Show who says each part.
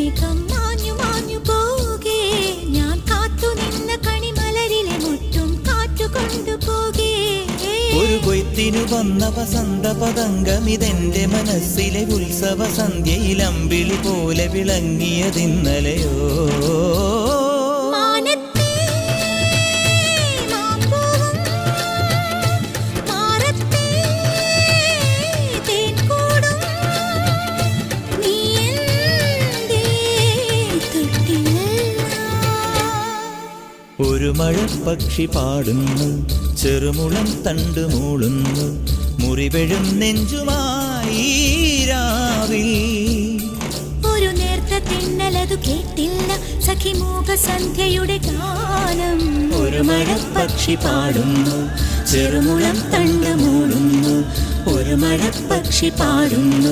Speaker 1: മേഘം മാഞ്ഞു മാഞ്ഞു പോകേ, ഞാൻ കാത്തു നിന്ന കണിമലരിലെ മുറ്റും കാറ്റു കൊണ്ടുപോകേ.
Speaker 2: ഒരു കൊയ്ത്തിനു വന്ന വസന്ത പതംഗമിതെന്റെ മനസ്സിലെ ഉത്സവ സന്ധ്യയിൽ അമ്പിളി പോലെ വിളങ്ങിയതിന്നലെയോ. ഒരു മഴപ്പക്ഷി പാടുന്നു, ചെറുമുളം തണ്ട് മൂളുന്നു, മുറിവെഴും നെഞ്ചുമായി രാവിൽ.
Speaker 1: ഒരു നേർത്ത തിന്നലതു കേട്ടില്ല സഖിമൂക സന്ധ്യയുടെ ഗാനം.
Speaker 2: ഒരു മഴപ്പക്ഷി പാടുന്നു, ചെറുമുളം തണ്ട് മൂളുന്നു, ഒരു മഴപ്പക്ഷി പാടുന്നു.